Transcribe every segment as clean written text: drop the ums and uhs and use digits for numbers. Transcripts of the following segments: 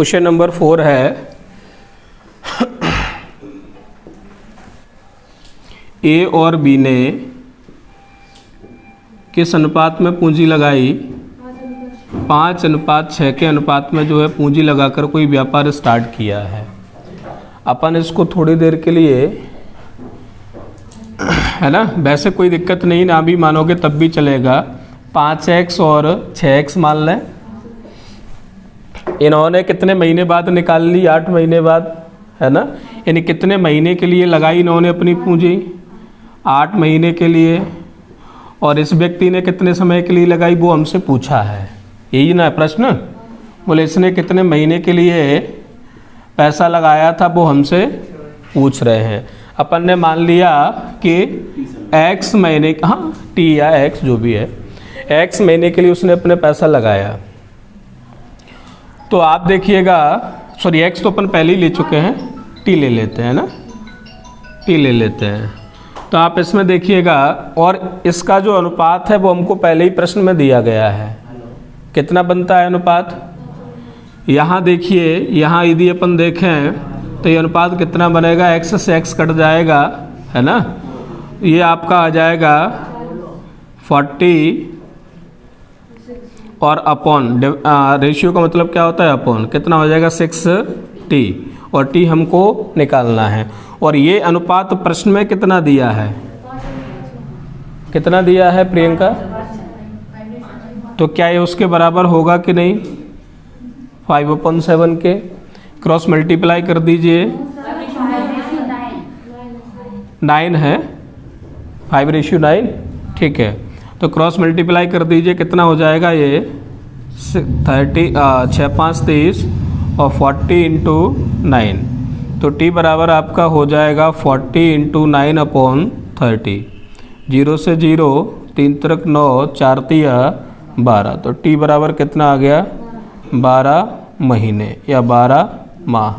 Question number 4 है ए और B ने किस अनुपात में पूंजी लगाई? 5:6 के अनुपात में जो है पूंजी लगाकर कोई व्यापार स्टार्ट किया है। अपन इसको थोड़ी देर के लिए, है ना, वैसे कोई दिक्कत नहीं, ना भी मानोगे तब भी चलेगा। 5x और 6x मान लें। इन्होंने कितने महीने बाद निकाल ली? 8 महीने बाद, है ना। यानी कितने महीने के लिए लगाई इन्होंने अपनी पूंजी? 8 महीने के लिए। और इस व्यक्ति ने कितने समय के लिए लगाई वो हमसे पूछा है, यही ना प्रश्न। बोले इसने कितने महीने के लिए पैसा लगाया था वो हमसे पूछ रहे हैं। अपन ने मान लिया कि x महीने, हाँ t या x जो भी है, x महीने के लिए उसने अपने पैसा लगाया। तो आप देखिएगा, सॉरी x तो अपन पहले ही ले चुके हैं, t ले लेते हैं ना, t ले लेते हैं। तो आप इसमें देखिएगा, और इसका जो अनुपात है वो हमको पहले ही प्रश्न में दिया गया है। कितना बनता है अनुपात? यहाँ देखिए, यहाँ यदि अपन देखें तो ये अनुपात कितना बनेगा? x से x कट जाएगा, है ना। ये आपका आ जाएगा 40 और अपॉन, रेशियो का मतलब क्या होता है? अपॉन। कितना हो जाएगा? 6t, और t हमको निकालना है। और ये अनुपात प्रश्न में कितना दिया है? कितना दिया है प्रियंका? तो क्या ये उसके बराबर होगा कि नहीं? 5/7 के क्रॉस मल्टीप्लाई कर दीजिए। 9 है, 5:9, ठीक है। तो क्रॉस मल्टीप्लाई कर दीजिए, कितना हो जाएगा ये? 30, 6 5 30 और 40 × 9। तो t बराबर आपका हो जाएगा 40 × 9/30। 0 से 0, 3 त्रिक 9, 4 तिया 12। तो t बराबर कितना आ गया? 12 महीने या 12 माह।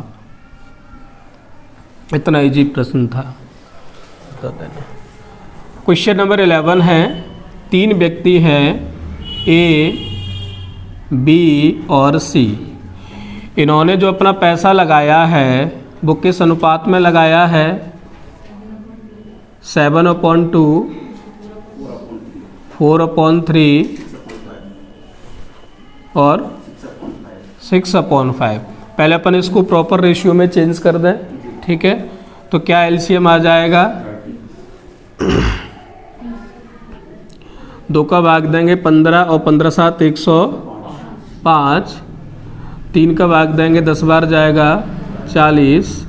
इतना इजी प्रश्न था। क्वेश्चन नंबर 11 है, 3 व्यक्ति हैं A, B और C। इन्होंने जो अपना पैसा लगाया है वो किस अनुपात में लगाया है? 7/2, 4/3 और 6/5। पहले अपन इसको प्रॉपर रेशियो में चेंज कर दें, ठीक है। तो क्या एलसीएम आ जाएगा? 2 का भाग देंगे 15 और 15 7 105। 3 का भाग देंगे 10 बार जाएगा 40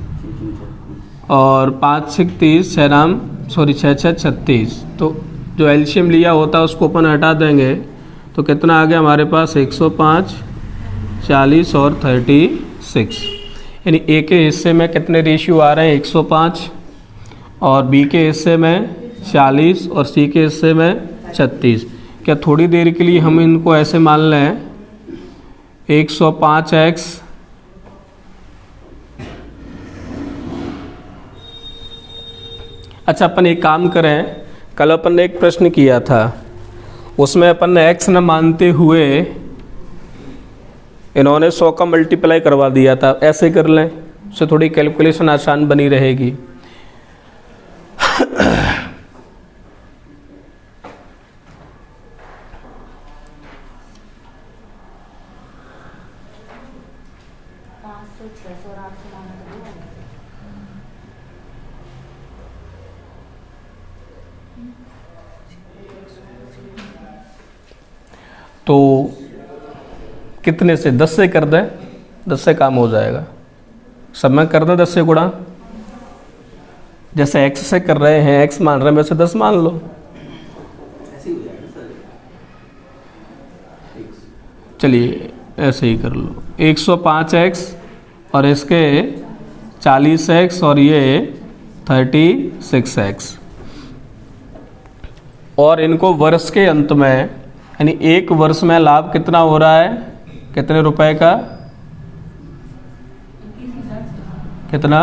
और 5 6 30, 6 6 36। तो जो एलसीएम लिया होता है उसको अपन हटा देंगे तो कितना आ गया हमारे पास? 105, 40 और 36। यानी ए के हिस्से में कितने रेशियो आ रहे हैं? 105, और बी के हिस्से में 40 और सी के हिस्से में 36। क्या थोड़ी देर के लिए हम इनको ऐसे मान लें? 105x अच्छा, अपन एक काम करें, कल अपन ने एक प्रश्न किया था, उसमें अपन ने x न मानते हुए इन्होंने 100 का मल्टीप्लाई करवा दिया था। ऐसे कर लें, उससे थोड़ी कैलकुलेशन आसान बनी रहेगी। तो कितने से? 10 से कर दें, 10 से काम हो जाएगा। सब में कर दें 10 से गुणा। जैसे x से कर रहे हैं, x मान रहे हैं, वैसे 10 मान लो। चलिए ऐसे ही कर लो। 105x और इसके 40x और ये 36x। और इनको वर्ष के अंत में, यानी 1 वर्ष में लाभ कितना हो रहा है? कितने रुपए का? कितना?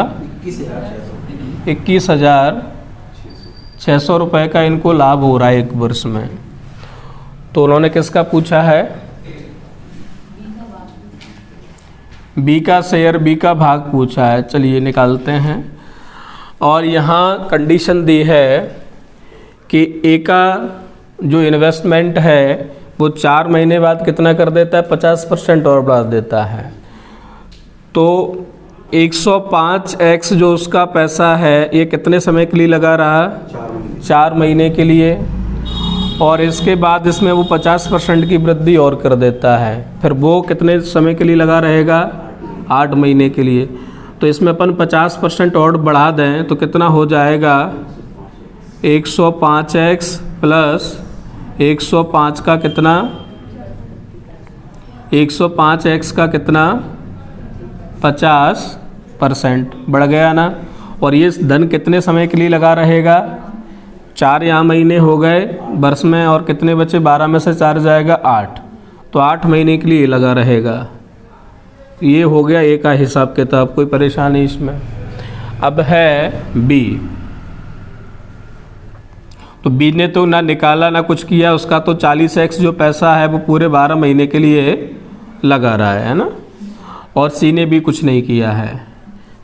21,600 रुपये का इनको लाभ हो रहा है 1 वर्ष में। तो उन्होंने किसका पूछा है? बी का शेयर, बी का भाग पूछा है, चलिए निकालते हैं। और यहाँ कंडीशन दी है कि ए का जो इन्वेस्टमेंट है वो 4 महीने बाद कितना कर देता है, 50% और बढ़ा देता है। तो 105x जो उसका पैसा है ये कितने समय के लिए लगा रहा, 4 महीने के लिए। और इसके बाद इसमें वो 50% की वृद्धि और कर देता है, फिर वो कितने समय के लिए लगा रहेगा, 8 महीने के लिए। तो इसमें अपन 50% और बढ़ा दें तो कितना हो जाएगा, 105x प्लस 105 का कितना, 105x का कितना, 50% बढ़ गया ना। और ये धन कितने समय के लिए लगा रहेगा, 4 यहाँ महीने हो गए वर्ष में, और कितने बचे, 12 में से 4 जाएगा 8, तो 8 महीने के लिए लगा रहेगा। ये हो गया ए का हिसाब किताब, कोई परेशानी इसमें। अब है बी। तो बी ने तो ना निकाला ना कुछ किया, उसका तो 40x जो पैसा है वो पूरे 12 महीने के लिए लगा रहा है ना। और सी ने भी कुछ नहीं किया है,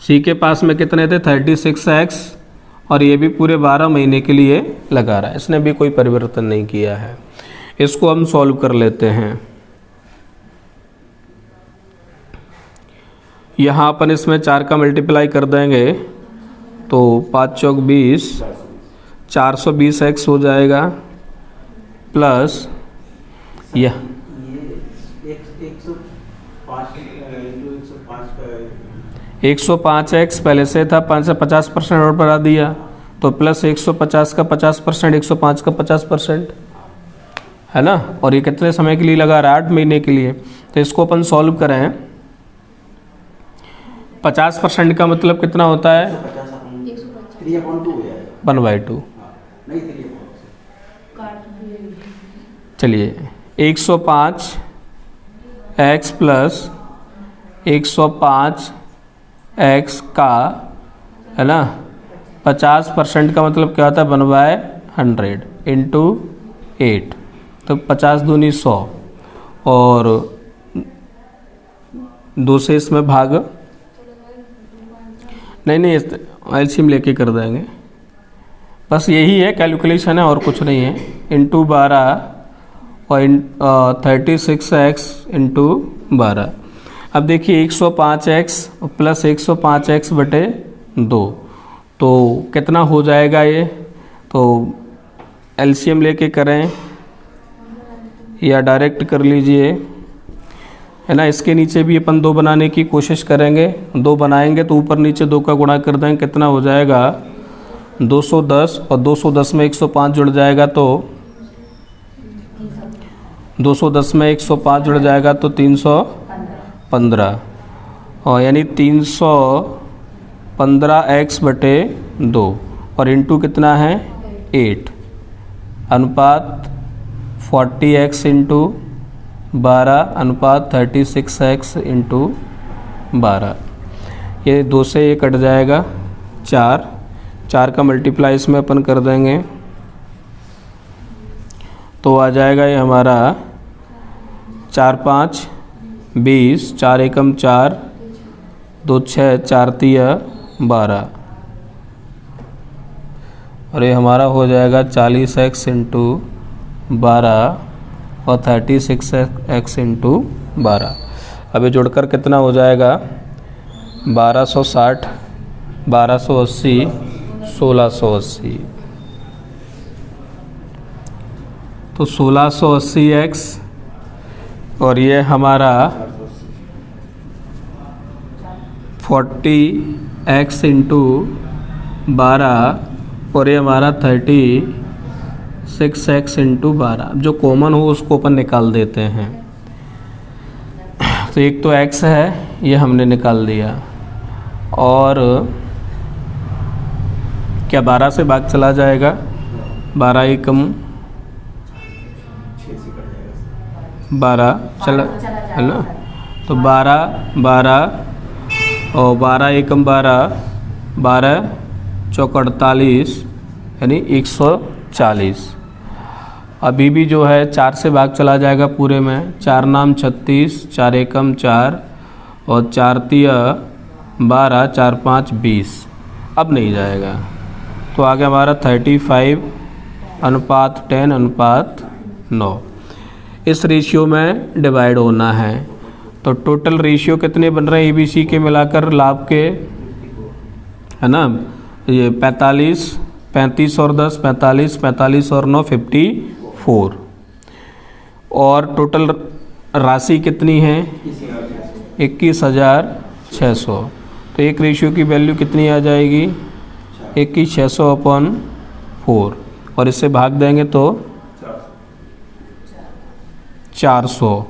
सी के पास में कितने थे, 36x, और ये भी पूरे 12 महीने के लिए लगा रहा है, इसने भी कोई परिवर्तन नहीं किया है। इसको हम सॉल्व कर लेते हैं। यहाँ अपन इसमें 4 का मल्टीप्लाई कर देंगे तो 5 चौक 20, 420x हो जाएगा, प्लस यह 105x पहले से था, 5 से 50% और बढ़ा दिया, तो प्लस 150 का 50%, 105 का 50%, है ना। और ये कितने समय के लिए लगा रहा है, 8 महीने के लिए। तो इसको अपन सॉल्व करें, 50% का मतलब कितना होता है, 1/2। चलिए 105x प्लस 105x का, है ना, 50% का मतलब क्या होता है, 1/100 इंटू 8, तो 50 दूनी 100, और 2 से इसमें भाग, नहीं एलसीएम लेके कर देंगे, बस यही है कैलकुलेशन है और कुछ नहीं है। इंटू 12 और 36x इंटू 12। अब देखिए 105x प्लस 105x बटे 2, तो कितना हो जाएगा ये, तो एलसीएम लेके करें या डायरेक्ट कर लीजिए, है ना। इसके नीचे भी अपन 2 बनाने की कोशिश करेंगे, 2 बनाएंगे तो ऊपर नीचे 2 का गुणा कर देंगे, कितना हो जाएगा 210, और 210 में 105 जुड़ जाएगा तो 210 में 105 जुड़ जाएगा तो 315, और यानी 315x बटे 2, और इंटू कितना है 8, अनुपात 40x इंटू 12 अनुपात 36x इंटू 12। ये 2 से ये कट जाएगा 4 का मल्टीप्लाई इसमें अपन कर देंगे तो आ जाएगा ये हमारा 4 5 20, 4 एकम 4, 2 6, 4 तिया 12, और ये हमारा हो जाएगा 40x इंटू 12 और 36x इंटू 12। अब ये जोड़कर कितना हो जाएगा 1260, 1280, 1680, तो 1680x, और ये हमारा 40x इंटू 12, और ये हमारा 36x इंटू 12। जो कॉमन हो उसको अपन निकाल देते हैं, तो एक तो x है ये हमने निकाल दिया, और क्या 12 से भाग चला जाएगा, 12 एकम 12 चला है ना, तो 12 और 12 एकम 12 चौक 48 यानी 140। अभी भी जो है 4 से भाग चला जाएगा पूरे में, 4 नाम 36, 4 एकम 4, और 4 तिया 12, 4 5 20। अब नहीं जाएगा, तो आ गया हमारा 35:10:9। इस रेशियो में डिवाइड होना है। तो टोटल रेशियो कितने बन रहे हैं ABC के मिलाकर लाभ के, है ना, ये 45, 35 और 10 45, 45 और 9 54। और टोटल राशि कितनी है 21,600। तो एक रेशियो की वैल्यू कितनी आ जाएगी 21,600/4, और इससे भाग देंगे तो 400।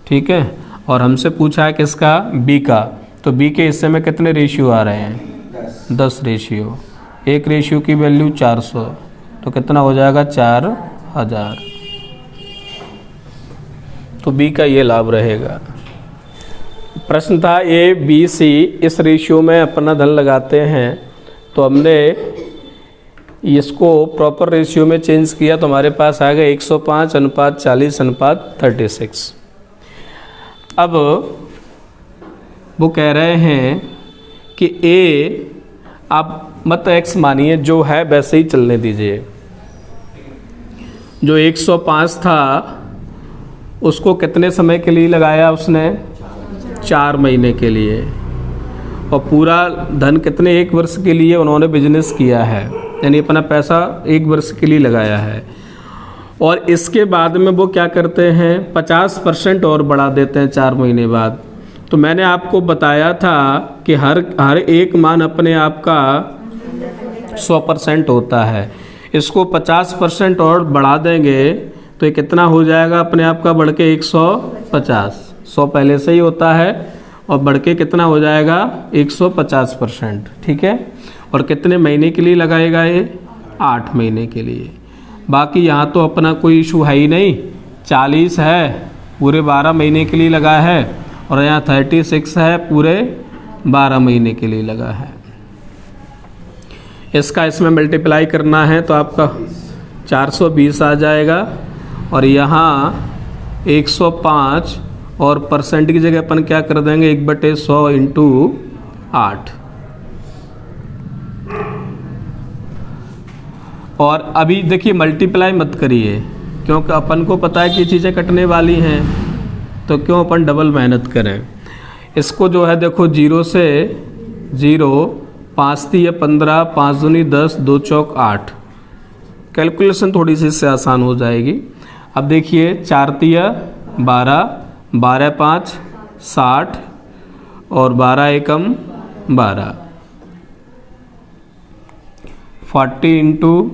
ठीक है। और हमसे पूछा है किसका, B का। तो B के हिस्से में कितने रेशियो आ रहे हैं 10 रेशियो। एक रेशियो की वैल्यू 400, तो कितना हो जाएगा 4,000। तो B का ये लाभ रहेगा। प्रश्न था ABC, इस रेशियो में अपना धन लगाते हैं, तो हमने इसको प्रॉपर रेशियो में चेंज किया तो हमारे पास आ गया 105:40:36। अब वो कह रहे हैं कि A आप मत X मानिए, जो है वैसे ही चलने दीजिए। जो 105 था उसको कितने समय के लिए लगाया उसने 4 महीने के लिए, और पूरा धन कितने 1 वर्ष के लिए उन्होंने बिजनेस किया है, यानी अपना पैसा 1 वर्ष के लिए लगाया है। और इसके बाद में वो क्या करते हैं 50% और बढ़ा देते हैं 4 महीने बाद। तो मैंने आपको बताया था कि हर एक मान अपने आप का 100% होता है। इसको 50% और बढ़ा देंगे तो ये कितना हो जाएगा अपने आप का बढ़ के 150। 100 पहले से ही होता है और बढ़ के कितना हो जाएगा 150%। ठीक है। और कितने महीने के लिए लगाएगा ये 8 महीने के लिए। बाकी यहाँ तो अपना कोई इशू है ही नहीं, 40 है पूरे 12 महीने के लिए लगा है, और यहाँ 36 है पूरे 12 महीने के लिए लगा है। इसका इसमें मल्टीप्लाई करना है तो आपका 420 आ जाएगा, और यहाँ 105 और परसेंट की जगह अपन क्या कर देंगे 1/100 इंटू 8। और अभी देखिए मल्टीप्लाई मत करिए, क्योंकि अपन को पता है कि चीज़ें कटने वाली हैं, तो क्यों अपन डबल मेहनत करें। इसको जो है देखो 0 से 0, 5 तिया 15, 5 दूनी 10, 2 चौक 8। कैलकुलेशन थोड़ी सी इससे आसान हो जाएगी। अब देखिए 4 तिया 12, 12 5 60, और 12 एकम 12, 40 इंटू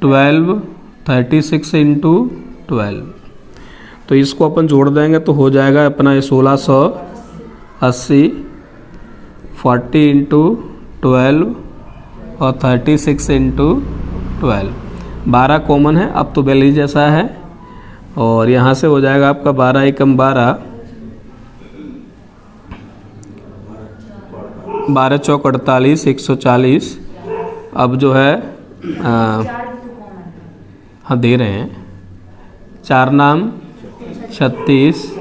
12, 36 इंटू 12। तो इसको अपन जोड़ देंगे तो हो जाएगा अपना ये 1680, 40 इंटू 12 और 36 इंटू 12। 12 कॉमन है, अब तो वैल्यू जैसा है, और यहाँ से हो जाएगा आपका 12 एकम 12, 12 चौक 48, 140। अब जो है हाँ दे रहे हैं 4 नाम 36,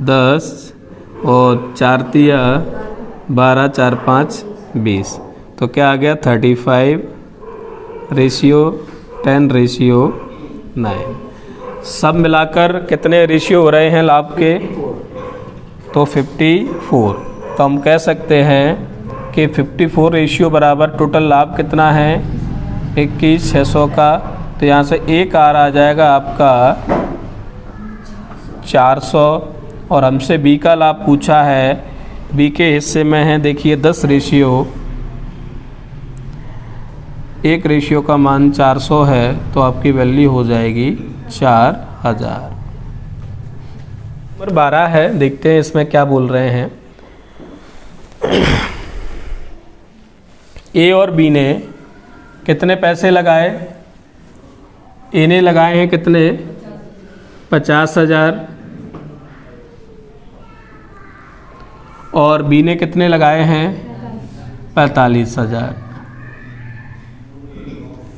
10 और 4 तिया 12, 4 5 20। तो क्या आ गया 35:10:9। सब मिलाकर कितने रेशियो हो रहे हैं लाभ के, तो 54। तो हम कह सकते हैं कि 54 रेशियो बराबर टोटल लाभ कितना है 21,600 का। तो यहाँ से एक आर आ जाएगा आपका 400। और हमसे बी का लाभ पूछा है, बी के हिस्से में है देखिए 10 रेशियो, एक रेशियो का मान 400 है, तो आपकी वैल्यू हो जाएगी 4000। नंबर 12 है, देखते हैं इसमें क्या बोल रहे हैं। ए और बी ने कितने पैसे लगाए, ए ने लगाए हैं कितने 50,000, और बी ने कितने लगाए हैं 45,000।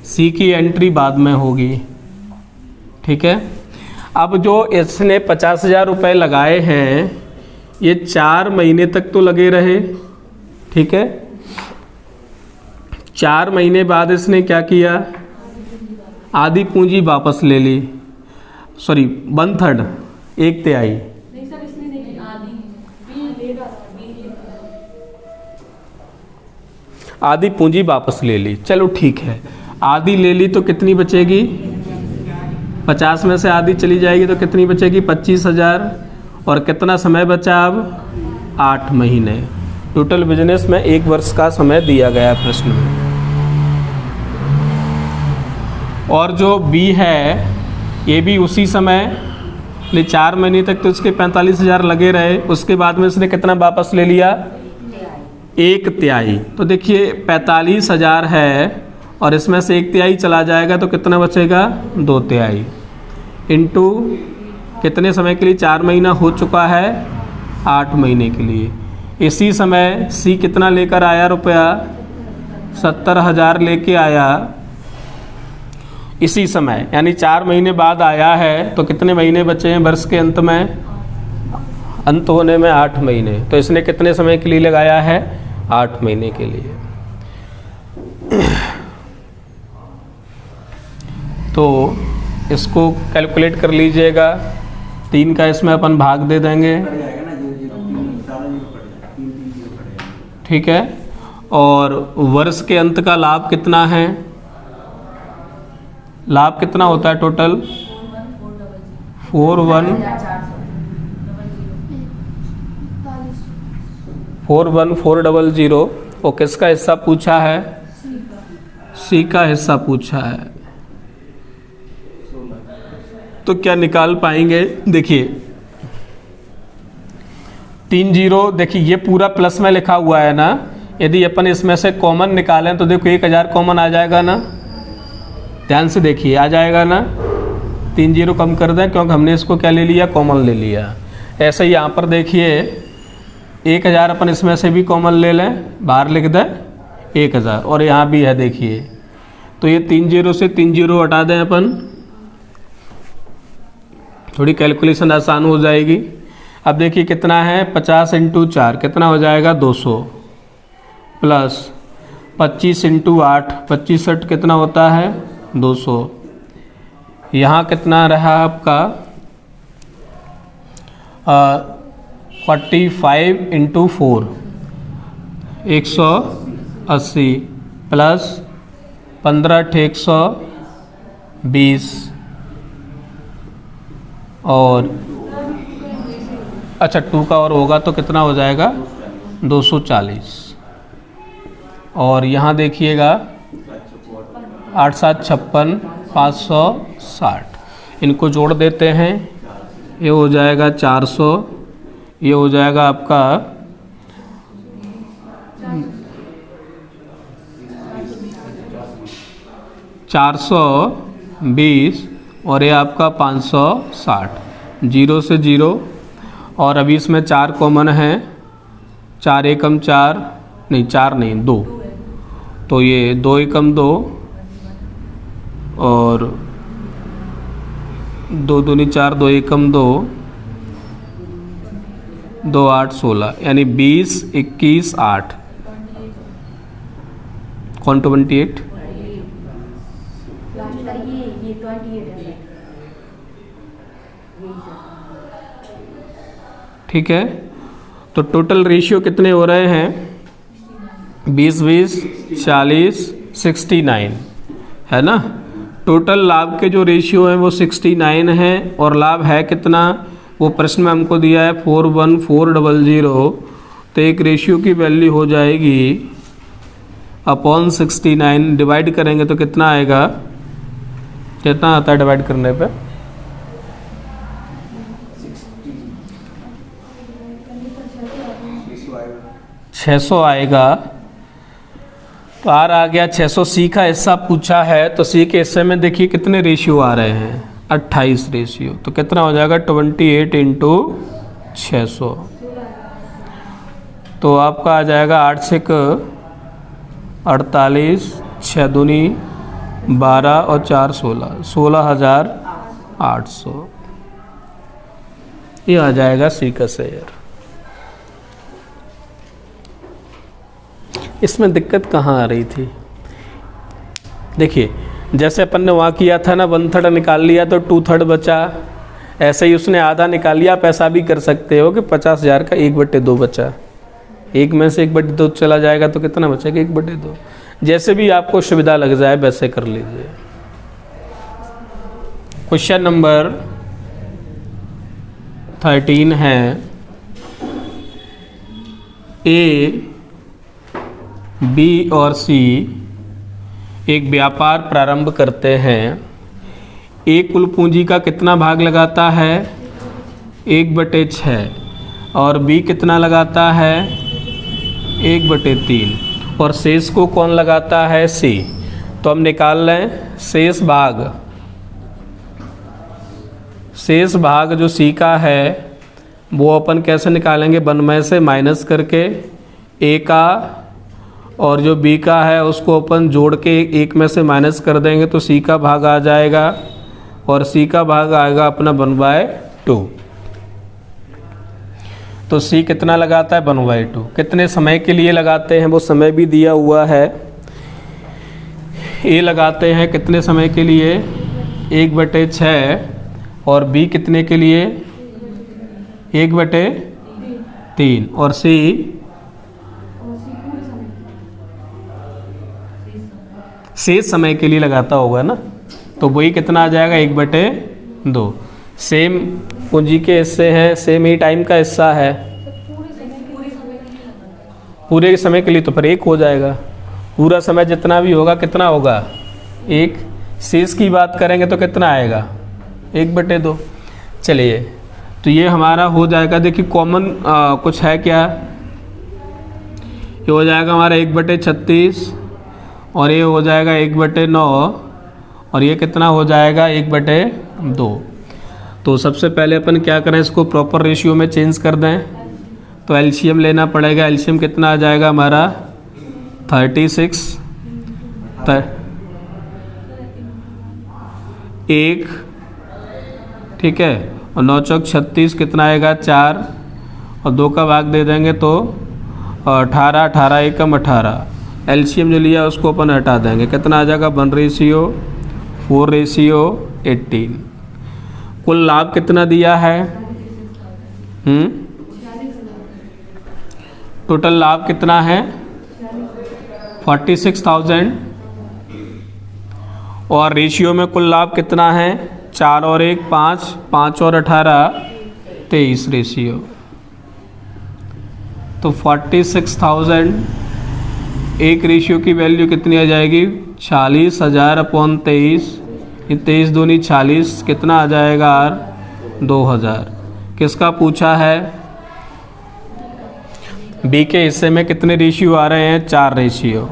सी की एंट्री बाद में होगी, ठीक है। अब जो इसने 50,000 रुपये लगाए हैं ये 4 महीने तक तो लगे रहे, ठीक है। 4 महीने बाद इसने क्या किया, आधी पूंजी वापस ले ली, सॉरी 1/3, 1/3 आधी पूंजी वापस ले ली। चलो ठीक है, आधी ले ली तो कितनी बचेगी, 50 में से आधी चली जाएगी तो कितनी बचेगी, 25,000। और कितना समय बचा अब, 8 महीने। टोटल बिजनेस में 1 वर्ष का समय दिया गया है प्रश्न में। और जो बी है ये भी उसी समय, 4 महीने तक तो इसके 45,000 लगे रहे, उसके बाद में इसने कितना वापस ले लिया, 1/3। तो देखिए 45,000 है और इसमें से 1/3 चला जाएगा तो कितना बचेगा, 2/3 इंटू कितने समय के लिए, 4 महीना हो चुका है, 8 महीने के लिए। इसी समय सी कितना लेकर आया रुपया, 70,000 लेके आया इसी समय, यानी 4 महीने बाद आया है। तो कितने महीने बचे हैं वर्ष के अंत में, अंत होने में 8 महीने। तो इसने कितने समय के लिए लगाया है, 8 महीने के लिए। तो इसको कैलकुलेट कर लीजिएगा, 3 का इसमें अपन भाग दे देंगे, ठीक है। और वर्ष के अंत का लाभ कितना है, लाभ कितना होता है टोटल, 41400। और किसका हिस्सा पूछा है, सी का हिस्सा पूछा है। तो क्या निकाल पाएंगे, देखिए 30, देखिए ये पूरा प्लस में लिखा हुआ है ना, यदि अपन इसमें से कॉमन निकालें तो देखो 1000 कॉमन आ जाएगा ना, ध्यान से देखिए आ जाएगा ना, 3 0 कम कर दें क्योंकि हमने इसको क्या ले लिया, कॉमन ले लिया। ऐसे ही यहाँ पर देखिए 1000 अपन इसमें से भी कॉमन ले लें, बाहर लिख दें 1000, और यहाँ भी है देखिए। तो ये 3 0 से 3 0 हटा दें अपन, थोड़ी कैलकुलेशन आसान हो जाएगी। अब देखिए कितना है, 50 × 4 कितना हो जाएगा, 200, प्लस 25 × 8 25 कितना होता है, 200। यहाँ कितना रहा आपका, 45 × 4 180, प्लस 15 × 120, और अच्छा 2 का और होगा तो कितना हो जाएगा, 240। और यहाँ देखिएगा 8 7 56 560, इनको जोड़ देते हैं, ये हो जाएगा 400, ये हो जाएगा आपका 420, और ये आपका 560, 0 से 0। और अभी इसमें 4 कॉमन है, 4 एकम 4 नहीं, 4 नहीं 2, तो ये 2 एकम 2 और 2 दूनी 4, 2 एकम 2, 2 8 16, यानी 20 21 8 कौन 28, ठीक है। तो टोटल रेशियो कितने हो रहे हैं, 20 20 40 69 है ना। टोटल लाभ के जो रेशियो हैं वो 69 है, और लाभ है कितना, वो प्रश्न में हमको दिया है 41400। तो एक रेशियो की वैल्यू हो जाएगी अपॉन 69, डिवाइड करेंगे तो कितना आएगा, कितना आता है डिवाइड करने पे, 600 आएगा। तो आर आ गया 600। सी का हिस्सा पूछा है, तो सी के हिस्से में देखिए कितने रेशियो आ रहे हैं, 28 रेशियो। तो कितना हो जाएगा, 28 × 600। तो आपका आ जाएगा 8 से 48, 6 दूनी 12 और 4 16, 16,800। ये आ जाएगा सी का शेयर। इसमें दिक्कत कहाँ आ रही थी? देखिए, जैसे अपन ने वहाँ किया था ना, 1/3 निकाल लिया तो 2/3 बचा। ऐसे ही उसने आधा निकाल लिया। आप ऐसा भी कर सकते हो कि 50,000 का 1/2 बचा, एक में से 1/2 चला जाएगा तो कितना बचेगा? 1/2। जैसे भी आपको सुविधा लग जाए वैसे कर लीजिए। क्वेश्चन नंबर 13 है, ए, बी और सी एक व्यापार प्रारंभ करते हैं। ए कुल पूंजी का कितना भाग लगाता है? 1/6। और बी कितना लगाता है? 1/3। और शेष को कौन लगाता है? सी। तो हम निकाल लें शेष भाग। शेष भाग जो सी का है वो अपन कैसे निकालेंगे? 1 में से माइनस करके ए का, और जो बी का है उसको अपन जोड़ के 1 में से माइनस कर देंगे तो सी का भाग आ जाएगा, और सी का भाग आएगा अपना 1/2। तो सी कितना लगाता है? 1/2। कितने समय के लिए लगाते हैं वो समय भी दिया हुआ है। ए लगाते हैं कितने समय के लिए? 1/6। और बी कितने के लिए? 1/3। और सी शेष समय के लिए लगाता होगा ना, तो वही कितना आ जाएगा? 1/2। सेम पूंजी के हिस्से हैं, सेम ही टाइम का हिस्सा है। पूरे समय के लिए तो फिर 1 हो जाएगा। पूरा समय जितना भी होगा कितना होगा? 1। शेष की बात करेंगे तो कितना आएगा? 1/2। चलिए, तो ये हमारा हो जाएगा। देखिए कॉमन कुछ है क्या? ये हो जाएगा हमारा 1/36, और ये हो जाएगा 1/9, और ये कितना हो जाएगा? 1/2। तो सबसे पहले अपन क्या करें? इसको प्रॉपर रेशियो में चेंज कर दें। तो एलसीएम लेना पड़ेगा। एलसीएम कितना आ जाएगा हमारा? 36। 1, ठीक है, और 9 चौक 36 कितना आएगा? 4, और 2 का भाग दे देंगे तो 18। 18 एकम 18। एलसीएम जो लिया उसको अपन हटा देंगे, कितना आ जाएगा? 1:4:18। कुल लाभ कितना दिया है? टोटल लाभ कितना है? 46,000। और रेशियो में कुल लाभ कितना है? 4 और 1 5, 5 और 18 23 रेशियो। तो 46,000 एक रेशियो की वैल्यू कितनी आ जाएगी? 40,000/23। 23 दूनी 40, कितना आ जाएगा? 2,000। किसका पूछा है? बी के हिस्से में कितने रेशियो आ रहे हैं? 4 रेशियो,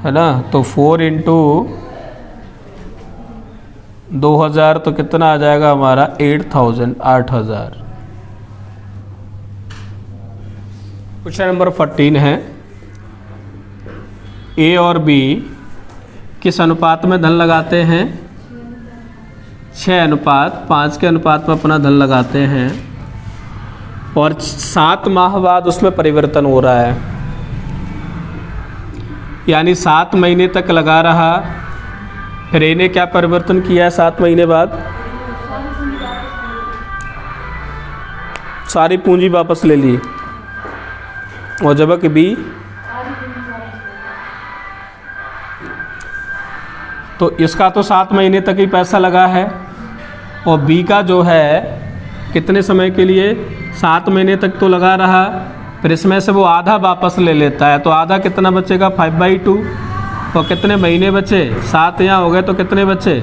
है ना। तो 4 × 2,000 तो कितना आ जाएगा हमारा? 8,000, 8,000। क्वेश्चन नंबर 14 है, ए और बी किस अनुपात में धन लगाते हैं? 6:5 के अनुपात में अपना धन लगाते हैं, और 7 माह बाद उसमें परिवर्तन हो रहा है। यानी 7 महीने तक लगा रहा, फिर इन्हें क्या परिवर्तन किया है? 7 महीने बाद सारी पूंजी वापस ले ली, और जबकि बी तो इसका तो 7 महीने तक ही पैसा लगा है, और बी का जो है कितने समय के लिए? 7 महीने तक तो लगा रहा, फिर इसमें से वो आधा वापस ले लेता है। तो आधा कितना बचेगा? 5/2। तो कितने महीने बचे? 7 यहाँ हो गए तो कितने बचे?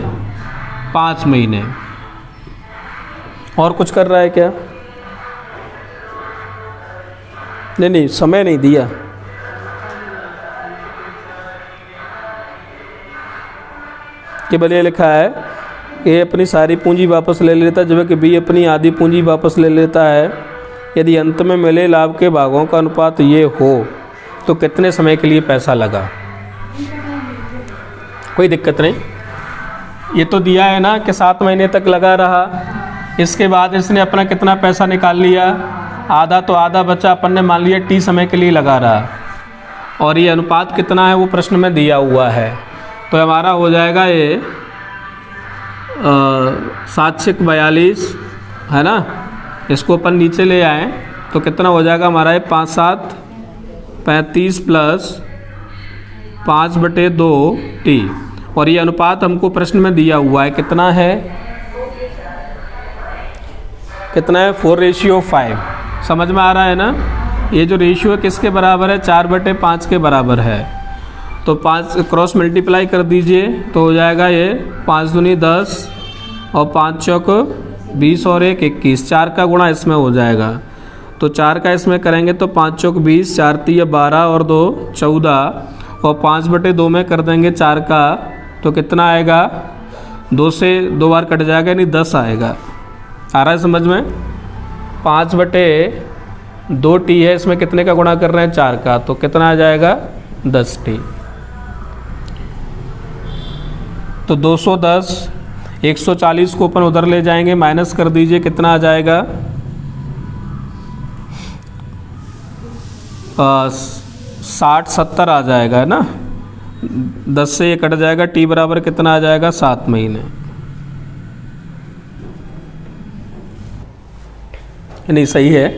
5 महीने। और कुछ कर रहा है क्या? नहीं, समय नहीं दिया। केवल ये लिखा है ए अपनी सारी पूंजी वापस ले लेता है, जबकि बी अपनी आधी पूंजी वापस ले लेता है। यदि अंत में मिले लाभ के भागों का अनुपात ये हो तो कितने समय के लिए पैसा लगा? कोई दिक्कत नहीं, ये तो दिया है ना कि 7 महीने तक लगा रहा, इसके बाद इसने अपना कितना पैसा निकाल लिया, आधा, तो आधा बचा अपन ने मान लिया टी समय के लिए लगा रहा, और ये अनुपात कितना है वो प्रश्न में दिया हुआ है। तो हमारा हो जाएगा ये 7×42 है ना, इसको अपन नीचे ले आए तो कितना हो जाएगा हमारा ये 5×7 35 प्लस 5/2 टी, और ये अनुपात हमको प्रश्न में दिया हुआ है कितना है, 4:5। समझ में आ रहा है ना। ये जो रेशियो है किसके बराबर है, 4/5 के बराबर है। तो 5 क्रॉस मल्टीप्लाई कर दीजिए तो हो जाएगा ये 5 दूनी 10 और 5 चौक 20 और 1 21, 4 का गुणा इसमें हो जाएगा। तो 4 का इसमें करेंगे तो 5 चौक 20, 4 3 12 और 2 14, और 5/2 में कर देंगे 4 का तो कितना आएगा, 2 से 2 बार कट जाएगा, यानी 10 आएगा। आ रहा है समझ में। 5/2 टी है, इसमें कितने का गुणा कर रहे हैं, 4 का, तो कितना आ जाएगा 10 टी। तो 210, 140 को अपन उधर ले जाएंगे, माइनस कर दीजिए, कितना आ जाएगा 60-70 आ जाएगा, है ना। 10 से ये कट जाएगा, टी बराबर कितना आ जाएगा 7 महीने। नहीं सही है,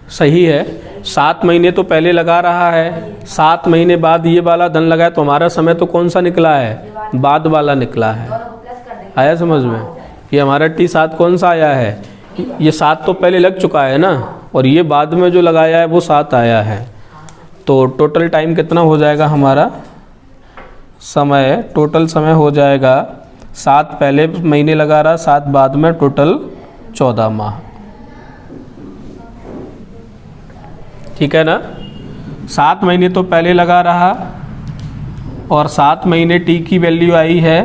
सही है। 7 महीने तो पहले लगा रहा है, 7 महीने बाद ये वाला धन लगाया, तो हमारा समय तो कौन सा निकला है, बाद वाला निकला है। आया समझ में। ये हमारा T7 कौन सा आया है, ये 7 तो पहले लग चुका है ना, और ये बाद में जो लगाया है वो 7 आया है। तो टोटल टाइम कितना हो जाएगा हमारा समय, टोटल समय हो जाएगा 7 पहले महीने लगा रहा, 7 बाद में, टोटल 14 माह। ठीक है ना। 7 महीने तो पहले लगा रहा और 7 महीने टी की वैल्यू आई है,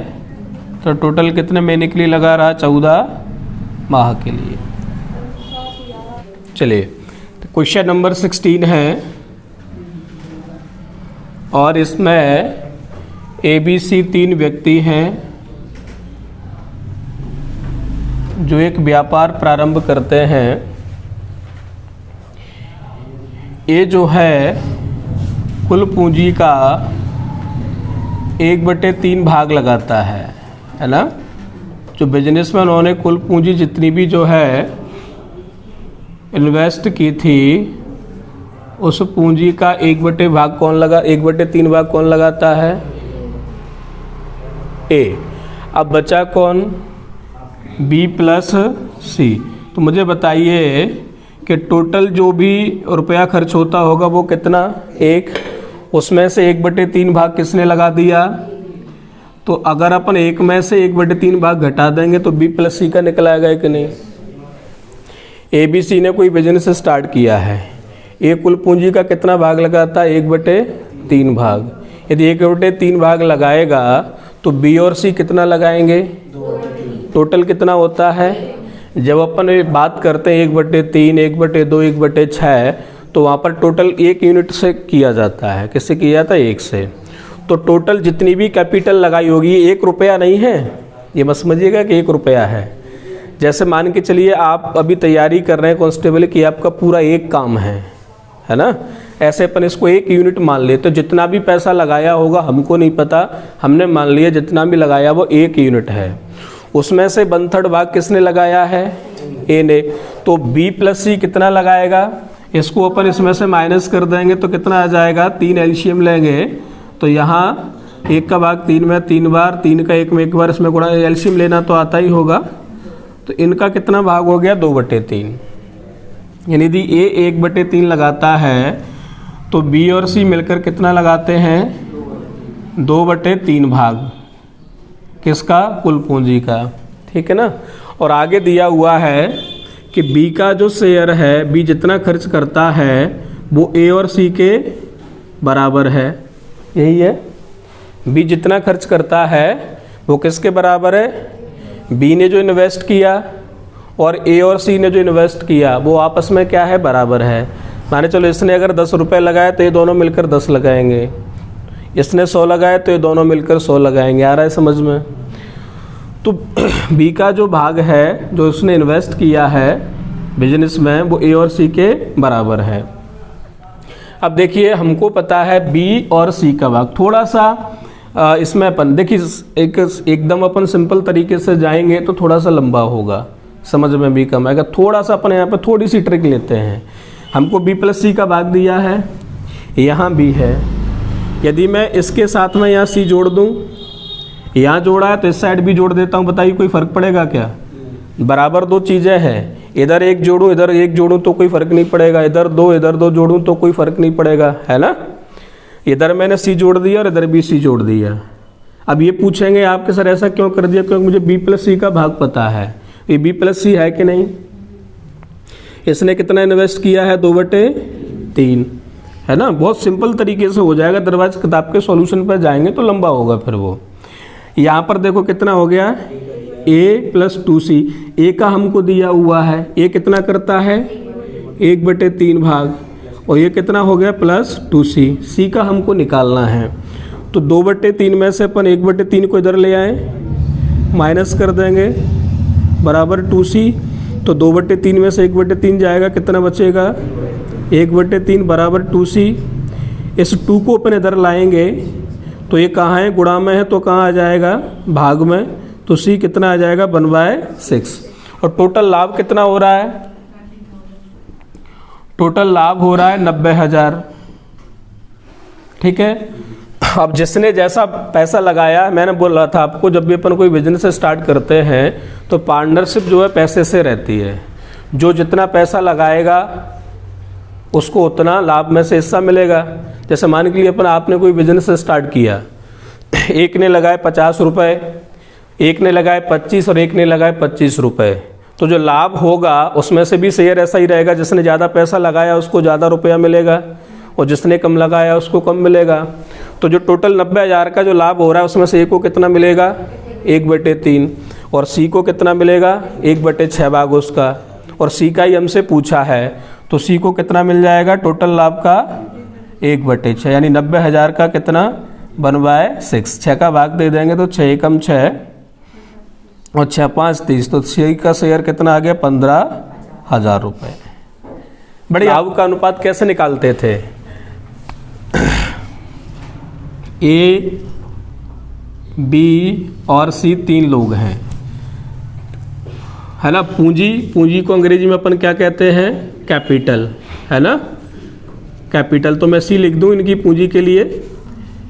तो टोटल कितने महीने के लिए लगा रहा, 14 माह के लिए। चलिए तो क्वेश्चन नंबर 16 है, और इसमें ABC 3 व्यक्ति हैं जो एक व्यापार प्रारंभ करते हैं। ये जो है कुल पूंजी का 1/3 भाग लगाता है ना। जो बिजनेसमैन उन्होंने कुल पूंजी जितनी भी जो है इन्वेस्ट की थी, उस पूंजी का 1/3 भाग कौन लगाता है, ए। अब बचा कौन, B + C। तो मुझे बताइए कि टोटल जो भी रुपया खर्च होता होगा वो कितना, 1, उसमें से 1/3 भाग किसने लगा दिया। तो अगर अपन 1 में से 1/3 भाग घटा देंगे तो B + C का निकल आएगा कि नहीं। ABC ने कोई बिजनेस स्टार्ट किया है, ये कुल पूंजी का कितना भाग लगाता है, 1/3 भाग। यदि 1/3 भाग लगाएगा तो B और C कितना लगाएंगे, टोटल कितना होता है। जब अपन बात करते हैं 1/3, 1/2, 1/6, तो वहाँ पर टोटल 1 यूनिट से किया जाता है। किससे किया जाता है, 1 से। तो टोटल जितनी भी कैपिटल लगाई होगी 1 रुपया नहीं है, ये मत समझिएगा कि 1 रुपया है। जैसे मान के चलिए आप अभी तैयारी कर रहे हैं कांस्टेबल की, आपका पूरा 1 काम है ना। ऐसे अपन इसको 1 यूनिट मान ले, तो जितना भी पैसा लगाया होगा हमको नहीं पता, हमने मान लिया जितना भी लगाया वो 1 यूनिट है। उसमें से 1/3 भाग किसने लगाया है, ए ने। तो B + C कितना लगाएगा, इसको अपन इसमें से माइनस कर देंगे तो कितना आ जाएगा, 3 एलसीएम लेंगे तो यहाँ 1 का भाग 3 में 3 बार, 3 का 1 में 1 बार, इसमें गुणा, एलसीएम लेना तो आता ही होगा। तो इनका कितना भाग हो गया, 2/3। यानी यदि A 1/3 लगाता है तो B और C मिलकर कितना लगाते हैं, 2/3 भाग किसका, कुल पूंजी का। ठीक है ना। और आगे दिया हुआ है कि B का जो शेयर है, B जितना खर्च करता है वो A और C के बराबर है। यही है, B जितना खर्च करता है वो किसके बराबर है, B ने जो इन्वेस्ट किया और A और C ने जो इन्वेस्ट किया वो आपस में क्या है, बराबर है। माने चलो इसने अगर 10 रुपये लगाए तो ये दोनों मिलकर 10 लगाएंगे, इसने 100 लगाए तो ये दोनों मिलकर 100 लगाएंगे। आ रहा है समझ में। तो बी का जो भाग है जो उसने इन्वेस्ट किया है बिजनेस में वो ए और सी के बराबर है। अब देखिए हमको पता है बी और सी का भाग, थोड़ा सा इसमें अपन देखिए एकदम अपन सिंपल तरीके से जाएंगे तो थोड़ा सा लंबा होगा, समझ में भी कम आएगा। थोड़ा सा अपन यहाँ पे थोड़ी सी ट्रिक लेते हैं। हमको बी प्लस सी का भाग दिया है, यहाँ बी है, यदि मैं इसके साथ में यहाँ सी जोड़ दूँ, यहाँ जोड़ा है तो इस साइड भी जोड़ देता हूँ, बताइए कोई फ़र्क पड़ेगा क्या? बराबर दो चीज़ें हैं, इधर एक जोड़ूँ इधर एक जोड़ूँ तो कोई फ़र्क नहीं पड़ेगा, इधर दो जोड़ूँ तो कोई फ़र्क नहीं पड़ेगा, है ना। इधर मैंने सी जोड़ दिया और इधर भी सी जोड़ दिया। अब ये पूछेंगे आपके सर ऐसा क्यों कर दिया? क्योंकि मुझे बी प्लस सी का भाग पता है। ये बी प्लस सी है कि नहीं? इसने कितना इन्वेस्ट किया है? 2/3, है ना। बहुत सिंपल तरीके से हो जाएगा, अदरवाइज किताब के सॉल्यूशन पर जाएंगे तो लंबा होगा फिर वो। यहाँ पर देखो कितना हो गया, a + 2c। ए का हमको दिया हुआ है, ए कितना करता है 1/3 भाग, और ये कितना हो गया +2c। सी का हमको निकालना है, तो 2/3 में से अपन 1/3 को इधर ले आए, माइनस कर देंगे बराबर 2c। तो 2/3 में से 1/3 जाएगा, कितना बचेगा 1/3 बराबर 2c। इस 2 को अपन इधर लाएंगे तो ये कहाँ है, गुणा में है तो कहाँ आ जाएगा, भाग में, तो c कितना आ जाएगा 1/6। और टोटल लाभ कितना हो रहा है? टोटल लाभ हो रहा है 90,000, ठीक है। अब जिसने जैसा पैसा लगाया, मैंने बोला था आपको जब भी अपन कोई बिजनेस स्टार्ट करते हैं तो पार्टनरशिप जो है पैसे से रहती है। जो जितना पैसा लगाएगा उसको उतना लाभ में से हिस्सा मिलेगा। जैसे मान के लिए अपन आपने कोई बिजनेस स्टार्ट किया, एक ने लगाए 50 रुपये, एक ने लगाए 25 और एक ने लगाए 25 रुपये, तो जो लाभ होगा उसमें से भी शेयर ऐसा ही रहेगा, जिसने ज़्यादा पैसा लगाया उसको ज़्यादा रुपया मिलेगा और जिसने कम लगाया उसको कम मिलेगा। तो जो टोटल 90,000 का जो लाभ हो रहा है उसमें से ए को कितना मिलेगा 1/3 और सी को कितना मिलेगा 1/6 भाग उसका, और सी का ही हमसे पूछा है तो सी को कितना मिल जाएगा टोटल लाभ का 1/6, यानी 90,000 का कितना 1/6। 6 का भाग दे देंगे तो 6 × 6 और 6 × 5 = 30, तो सी का शेयर कितना आ गया 15,000 रुपये। बड़ी लाभ का अनुपात कैसे निकालते थे? ए, बी और सी 3 लोग हैं, है ना। पूंजी को अंग्रेजी में अपन क्या कहते हैं? कैपिटल, है ना। कैपिटल तो मैं सी लिख दूं इनकी पूंजी के लिए।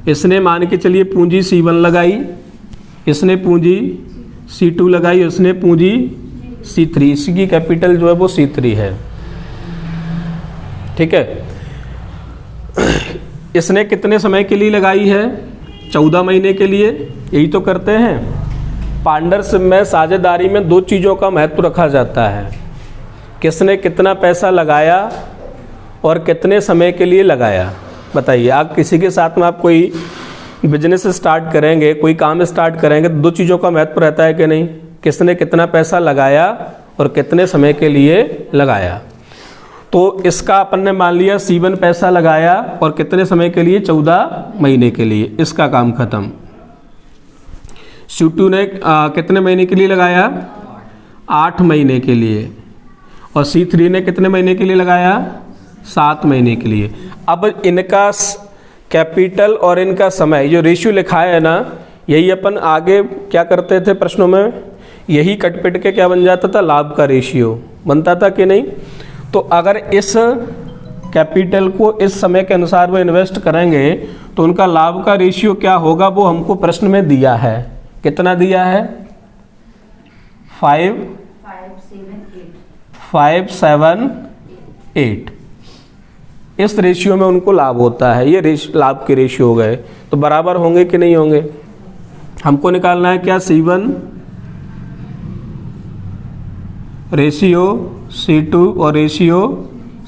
इसने मान के चलिए पूंजी C1 लगाई, इसने पूंजी C2 लगाई, इसने पूंजी C3, इसकी कैपिटल जो है वो C3 है, ठीक है। इसने कितने समय के लिए लगाई है? 14 महीने के लिए। यही तो करते हैं पार्टनरशिप में, साझेदारी में 2 चीज़ों का महत्व रखा जाता है, किसने कितना पैसा लगाया और कितने समय के लिए लगाया। बताइए, आप किसी के साथ में आप कोई बिजनेस स्टार्ट करेंगे, कोई काम स्टार्ट करेंगे तो 2 चीज़ों का महत्व रहता है कि नहीं? किसने कितना पैसा लगाया और कितने समय के लिए लगाया। तो इसका अपन ने मान लिया C1 पैसा लगाया और कितने समय के लिए 14 महीने के लिए, इसका काम खत्म। C2 ने कितने महीने के लिए लगाया 8 महीने के लिए, और C3 ने कितने महीने के लिए लगाया 7 महीने के लिए। अब इनका कैपिटल और इनका समय जो रेशियो लिखा है ना, यही अपन आगे क्या करते थे प्रश्नों में, यही कटपिट के क्या बन जाता था, लाभ का रेशियो बनता था कि नहीं। तो अगर इस कैपिटल को इस समय के अनुसार वो इन्वेस्ट करेंगे तो उनका लाभ का रेशियो क्या होगा, वो हमको प्रश्न में दिया है। कितना दिया है 5, 7, 8। इस रेशियो में उनको लाभ होता है। ये लाभ के रेशियो हो गए, तो बराबर होंगे कि नहीं होंगे। हमको निकालना है क्या C1 रेशियो C2 और रेशियो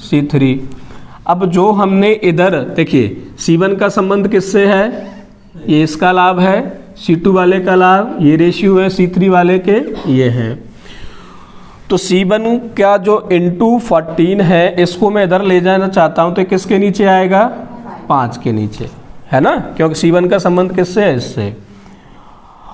C3। अब जो हमने इधर देखिए C1 का संबंध किससे है, ये इसका लाभ है, C2 वाले का लाभ ये रेशियो है, C3 वाले के ये हैं। तो C1 का जो इंटू 14 है, इसको मैं इधर ले जाना चाहता हूं तो किसके नीचे आएगा 5 के नीचे, है ना, क्योंकि C1 का संबंध किससे है, इससे।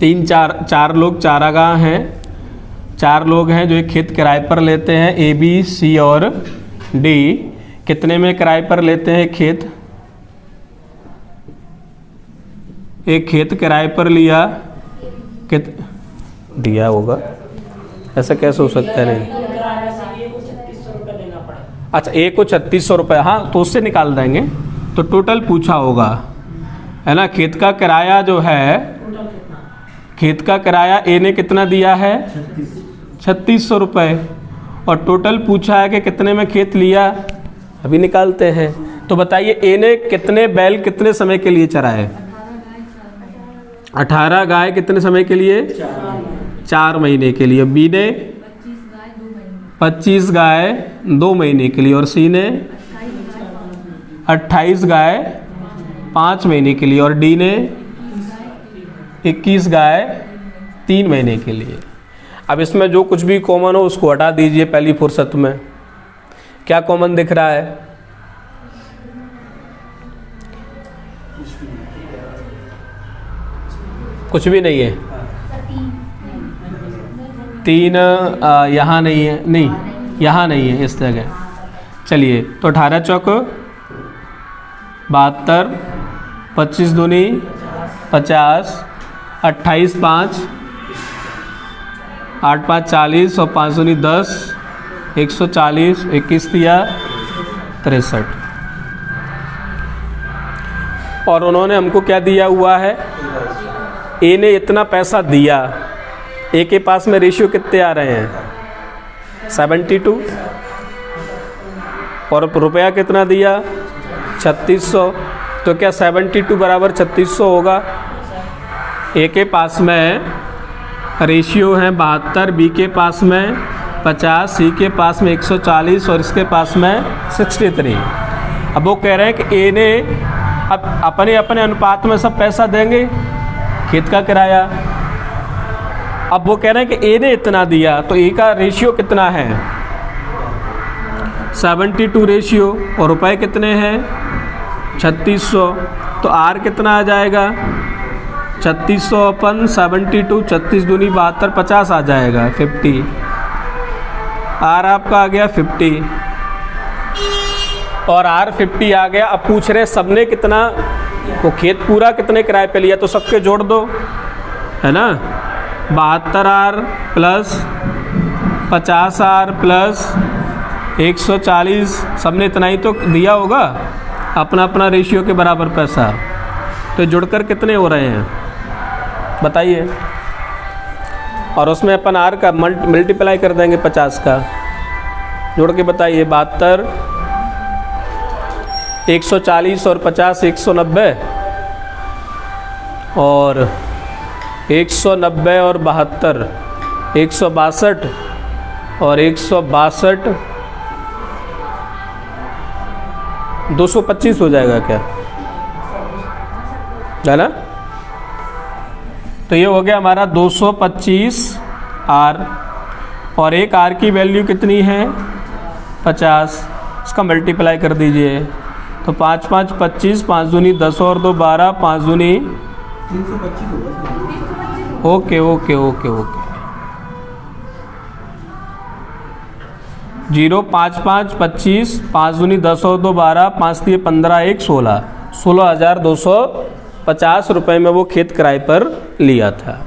चार लोग चारागाह हैं, 4 लोग हैं जो एक खेत किराए पर लेते हैं, ए बी सी और डी। कितने में किराए पर लेते हैं खेत? एक खेत किराए पर लिया, दिया होगा, ऐसा कैसे हो सकता है? नहीं, अच्छा ए को 3600 रुपये, हाँ तो उससे निकाल देंगे। तो टोटल पूछा होगा, है ना। खेत का किराया जो है, खेत का किराया ए ने कितना दिया है? 3600 रुपये। और टोटल पूछा है कि कितने में खेत लिया, अभी निकालते हैं। तो बताइए ए ने कितने बैल कितने समय के लिए चराए? 18 गाय कितने समय के लिए? 4 महीने के लिए। बी ने 25 गाय 2 महीने के लिए, और सी ने 28 गाय 5 महीने के लिए, और डी ने 21 गाय 3 महीने के लिए। अब इसमें जो कुछ भी कॉमन हो उसको हटा दीजिए पहली फुर्सत में। क्या कॉमन दिख रहा है? कुछ भी नहीं है। 3 यहाँ नहीं है, नहीं यहाँ नहीं है इस जगह। चलिए तो 18 चौक 72, 25 दूनी 50, 28 5, 8 5 40 और 5 दूनी 10, 140, 21 दिया 63। और उन्होंने हमको क्या दिया हुआ है? ए ने इतना पैसा दिया, ए के पास में रेशियो कितने आ रहे हैं? 72। और रुपया कितना दिया? 3600। तो क्या 72 बराबर 3600 होगा? ए के पास में रेशियो है 72, बी के पास में 50, सी के पास में 140 और इसके पास में 63। अब वो कह रहे हैं कि ए ने अब अपने अपने अनुपात में सब पैसा देंगे खेत का किराया। अब वो कह रहे हैं कि ए ने इतना दिया, तो ए का रेशियो कितना है? 72 रेशियो, और रुपए कितने हैं? 3600। तो आर कितना आ जाएगा? 3600 अपन 72, 36 दूनी 72, 50 आ जाएगा 50। आर आपका आ गया 50, और आर 50 आ गया। अब पूछ रहे सबने कितना, वो खेत पूरा कितने किराए पे लिया, तो सबके जोड़ दो, है ना। 72 आर प्लस 50 आर प्लस 140, सबने इतना ही तो दिया होगा, अपना अपना रेशियो के बराबर पैसा। तो जुड़कर कितने हो रहे हैं बताइए। और उसमें अपन आर का मल्टीप्लाई कर देंगे 50 का, जोड़ के बताइए। 72, 140 और 50 190, और 190 और 72 162, और 162 225 हो जाएगा क्या, है ना। तो ये हो गया हमारा 225 आर, और एक आर की वैल्यू कितनी है? 50। इसका मल्टीप्लाई कर दीजिए। तो 5 5 25, 5 दूनी 10 और 2 12, 5 दूनी 325 होगा। Okay okay okay okay. 0 5 5 25, 5 दूनी 10 और 2 12, 5 दिए 15, 1 16, 16,250 रुपये में वो खेत किराए पर लिया था।